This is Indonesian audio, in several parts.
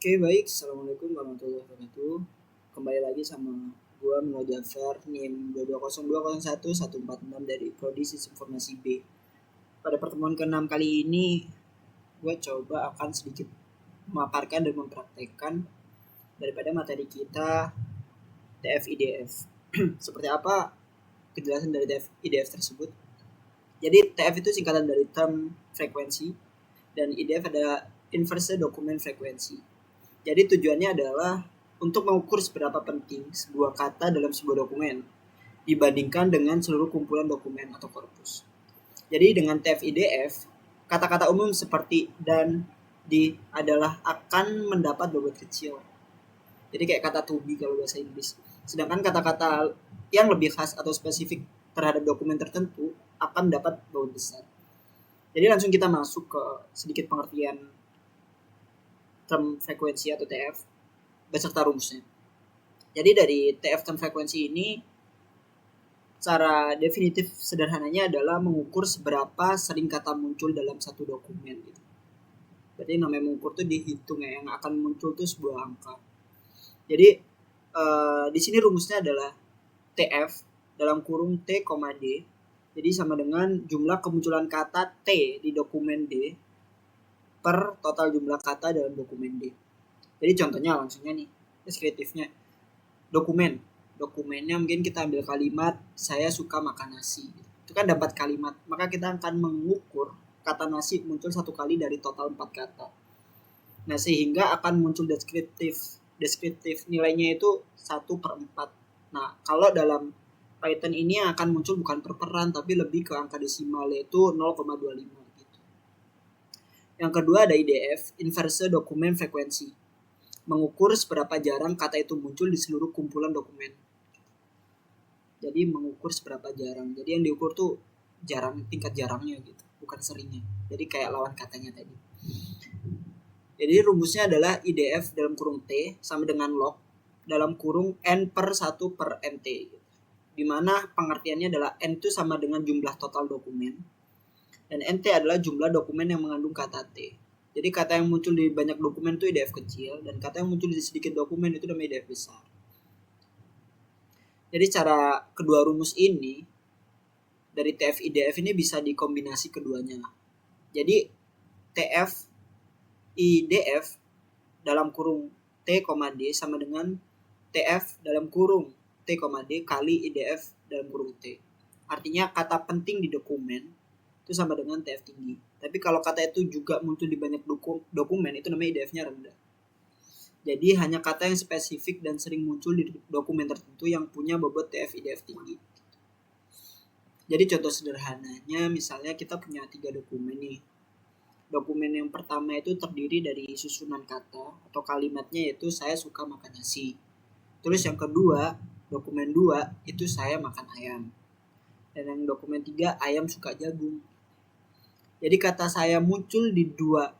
Oke, baik. Assalamualaikum warahmatullahi wabarakatuh. Kembali lagi sama gua Mino Jafar, NIM 220201146 dari Prodi Sistem Informasi B. Pada pertemuan ke-6 kali ini, gua coba akan sedikit memaparkan dan mempraktekkan daripada materi kita TF-IDF. Seperti apa kejelasan dari TF-IDF tersebut? Jadi TF itu singkatan dari term frekuensi dan IDF adalah inverse dokumen frekuensi. Jadi tujuannya adalah untuk mengukur seberapa penting sebuah kata dalam sebuah dokumen dibandingkan dengan seluruh kumpulan dokumen atau korpus. Jadi dengan TF-IDF, kata-kata umum seperti dan, di adalah akan mendapat bobot kecil. Jadi kayak kata to be kalau bahasa Inggris. Sedangkan kata-kata yang lebih khas atau spesifik terhadap dokumen tertentu akan mendapat bobot besar. Jadi langsung kita masuk ke sedikit pengertian term frekuensi atau TF beserta rumusnya. Jadi dari TF term frekuensi ini, cara definitif sederhananya adalah mengukur seberapa sering kata muncul dalam satu dokumen gitu. Berarti namanya mengukur tuh dihitung ya, yang akan muncul tuh sebuah angka. Jadi di sini rumusnya adalah TF dalam kurung T, D. Jadi sama dengan jumlah kemunculan kata T di dokumen D per total jumlah kata dalam dokumen D. Jadi contohnya langsungnya nih, deskriptifnya. Dokumennya mungkin kita ambil kalimat saya suka makan nasi. Itu kan dapat kalimat, maka kita akan mengukur kata nasi muncul satu kali dari total 4 kata. Nah, sehingga akan muncul deskriptif nilainya itu 1/4. Nah, kalau dalam Python ini akan muncul bukan per-peran tapi lebih ke angka desimal, yaitu 0,25 gitu. Yang kedua ada IDF, inverse dokumen frekuensi, mengukur seberapa jarang kata itu muncul di seluruh kumpulan dokumen. Jadi mengukur seberapa jarang. Jadi yang diukur tuh jarang, tingkat jarangnya gitu, bukan seringnya. Jadi kayak lawan katanya tadi. Jadi rumusnya adalah IDF dalam kurung T sama dengan log dalam kurung N per 1 per NT. Dimana pengertiannya adalah N itu sama dengan jumlah total dokumen. Dan NT adalah jumlah dokumen yang mengandung kata T. Jadi kata yang muncul di banyak dokumen itu IDF kecil, dan kata yang muncul di sedikit dokumen itu namanya IDF besar. Jadi cara kedua rumus ini dari TF IDF ini bisa dikombinasi keduanya. Jadi TF IDF dalam kurung T, D sama dengan TF dalam kurung T, D kali IDF dalam kurung T. Artinya kata penting di dokumen itu sama dengan TF tinggi. Tapi kalau kata itu juga muncul di banyak dokumen, itu namanya IDF-nya rendah. Jadi hanya kata yang spesifik dan sering muncul di dokumen tertentu yang punya bobot TF IDF tinggi. Jadi contoh sederhananya, misalnya kita punya 3 dokumen nih. Dokumen yang pertama itu terdiri dari susunan kata atau kalimatnya, yaitu saya suka makan nasi. Terus yang kedua, dokumen 2 itu saya makan ayam. Dan yang dokumen 3, ayam suka jagung. Jadi kata saya muncul di 3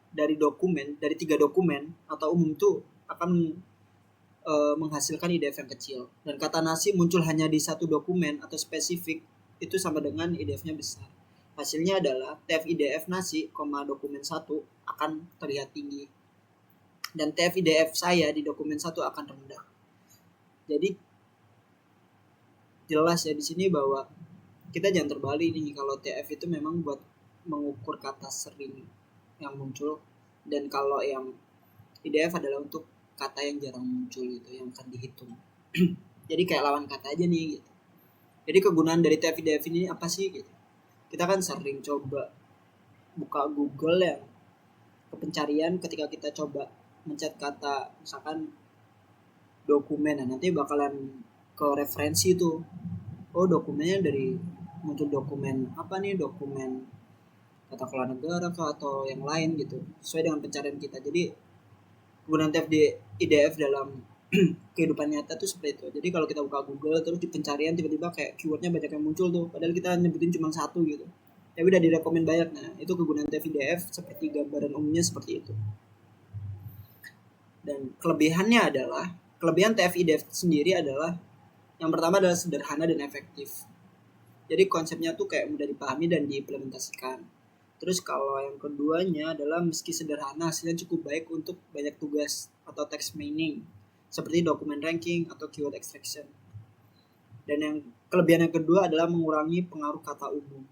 dokumen atau umum tuh akan menghasilkan IDF yang kecil. Dan kata nasi muncul hanya di satu dokumen atau spesifik, itu sama dengan IDF-nya besar. Hasilnya adalah TF IDF nasi, dokumen 1 akan terlihat tinggi. Dan TF IDF saya di dokumen 1 akan rendah. Jadi jelas ya di sini bahwa kita jangan terbalik nih, kalau TF itu memang buat mengukur kata sering yang muncul, dan kalau yang IDF adalah untuk kata yang jarang muncul gitu, yang akan dihitung. Jadi kayak lawan kata aja nih gitu. Jadi kegunaan dari TF IDF ini apa sih gitu? Kita kan sering coba buka Google ya, ke pencarian ketika kita coba mencet kata misalkan dokumen, nah nanti bakalan ke referensi tuh. Oh, dokumennya dari muncul dokumen apa nih, dokumen kata kelola negara atau yang lain gitu, sesuai dengan pencarian kita. Jadi kegunaan TF IDF dalam kehidupan nyata tuh seperti itu. Jadi kalau kita buka Google terus di pencarian tiba-tiba kayak keywordnya banyak yang muncul tuh, padahal kita nyebutin cuma satu gitu, tapi udah direkomend banyak. Nah itu kegunaan TF IDF, seperti gambaran umumnya seperti itu. Dan kelebihan TF IDF sendiri adalah, yang pertama adalah sederhana dan efektif. Jadi konsepnya tuh kayak mudah dipahami dan diimplementasikan. Terus kalau yang keduanya adalah meski sederhana, hasilnya cukup baik untuk banyak tugas atau text mining seperti dokumen ranking atau keyword extraction. Dan yang kelebihan yang kedua adalah mengurangi pengaruh kata umum.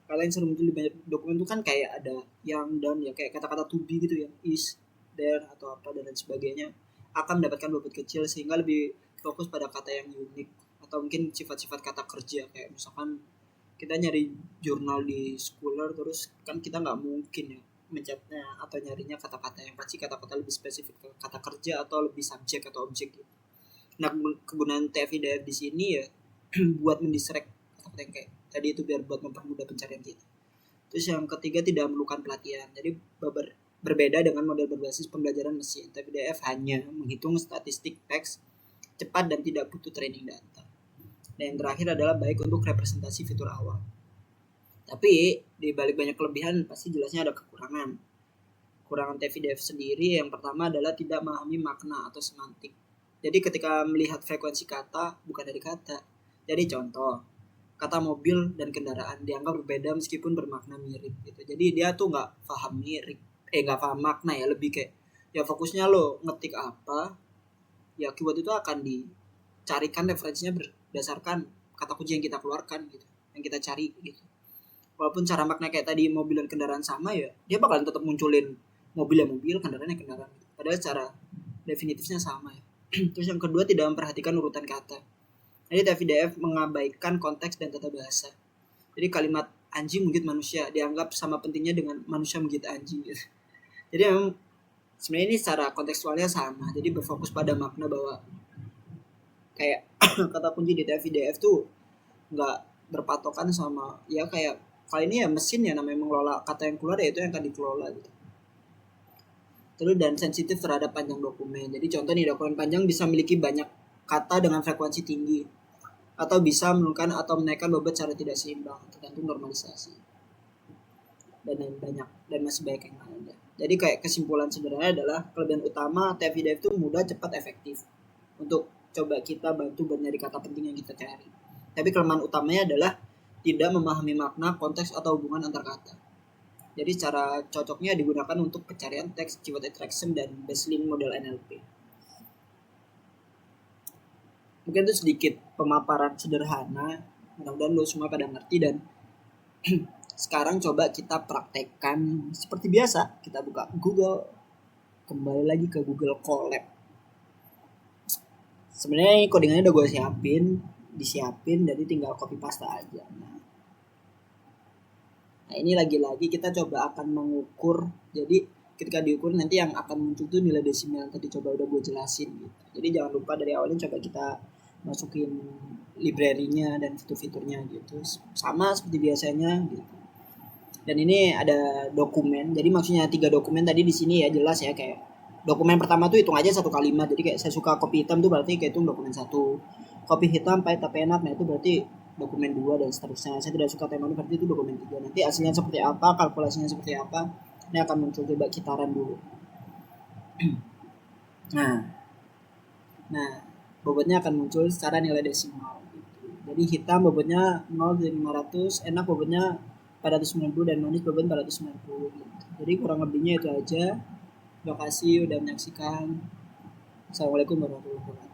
Kalian sering muncul di banyak dokumen itu kan kayak ada yang dan ya kayak kata-kata to be gitu ya, is, there atau apa dan lain sebagainya akan mendapatkan bobot kecil sehingga lebih fokus pada kata yang unik atau mungkin sifat-sifat kata kerja kayak misalkan kita nyari jurnal di Scholar terus kan kita nggak mungkin ya mencetnya atau nyarinya kata-kata yang pasti kata-kata lebih spesifik kata kerja atau lebih subjek atau objek gitu. Nah kegunaan TF-IDF di sini ya buat mendistract kata-kata yang kayak tadi itu biar buat mempermudah pencarian kita. Terus yang ketiga tidak memerlukan pelatihan. Jadi berbeda dengan model berbasis pembelajaran mesin. TF-IDF hanya menghitung statistik teks cepat dan tidak butuh training data. Dan yang terakhir adalah baik untuk representasi fitur awal. Tapi di balik banyak kelebihan pasti jelasnya ada kekurangan. Kekurangan TF-IDF sendiri yang pertama adalah tidak memahami makna atau semantik. Jadi ketika melihat frekuensi kata bukan dari kata. Jadi contoh, kata mobil dan kendaraan dianggap berbeda meskipun bermakna mirip gitu. Jadi dia tuh nggak paham mirip, nggak paham makna ya, lebih kayak ya fokusnya lo ngetik apa, ya keyword itu akan dicarikan referensinya berdasarkan kata kunci yang kita keluarkan gitu, yang kita cari gitu. Walaupun cara makna kayak tadi mobil dan kendaraan sama ya, dia bakalan tetap munculin mobil ya mobil, kendaraan ya kendaraan. Padahal cara definitifnya sama ya. Terus yang kedua tidak memperhatikan urutan kata. Jadi TF-IDF mengabaikan konteks dan tata bahasa. Jadi kalimat anjing menggigit manusia dianggap sama pentingnya dengan manusia menggigit anjing gitu. Jadi memang sebenarnya ini secara kontekstualnya sama. Jadi berfokus pada makna bahwa kayak kata kunci di TF-IDF tuh nggak berpatokan sama ya kayak kali ini ya mesin ya namanya mengelola kata yang keluar ya itu yang akan dikelola gitu. Terus dan sensitif terhadap panjang dokumen. Jadi contoh nih dokumen panjang bisa memiliki banyak kata dengan frekuensi tinggi atau bisa menurunkan atau menaikkan bobot secara tidak seimbang tergantung normalisasi dan banyak dan masih banyak yang lainnya. Jadi kayak kesimpulan sederhana adalah kelebihan utama TF-IDF itu mudah, cepat, efektif untuk coba kita bantu buat nyari kata penting yang kita cari. Tapi kelemahan utamanya adalah tidak memahami makna, konteks atau hubungan antar kata. Jadi cara cocoknya digunakan untuk pencarian teks, keyword extraction dan baseline model NLP. Mungkin itu sedikit pemaparan sederhana, mudah-mudahan lo semua pada ngerti dan sekarang coba kita praktekkan seperti biasa. Kita buka Google, kembali lagi ke Google Colab. Sebenarnya codingannya udah gue disiapin, jadi tinggal copy paste aja. Nah ini lagi-lagi kita coba akan mengukur, jadi ketika diukur nanti yang akan muncul tuh nilai desimal yang tadi coba udah gue jelasin gitu. Jadi jangan lupa dari awalnya coba kita masukin library-nya dan fitur-fiturnya gitu sama seperti biasanya gitu. Dan ini ada dokumen, jadi maksudnya 3 dokumen tadi di sini ya jelas ya kayak dokumen pertama tuh hitung aja 1 kalimat, jadi kayak saya suka kopi hitam tuh berarti kayak itu dokumen 1, kopi hitam pahit tapi enak, nah itu berarti dokumen 2 dan seterusnya. Saya tidak suka tema ini berarti itu dokumen 3. Nanti hasilnya seperti apa, kalkulasinya seperti apa, ini akan muncul. Coba kita run dulu. Nah bobotnya akan muncul secara nilai desimal gitu. Jadi hitam bobotnya 0 dari 500, enak bobotnya 490 dan manis bobot 490 gitu. Jadi kurang lebihnya itu aja. Terima kasih udah menyaksikan. Assalamualaikum warahmatullahi wabarakatuh.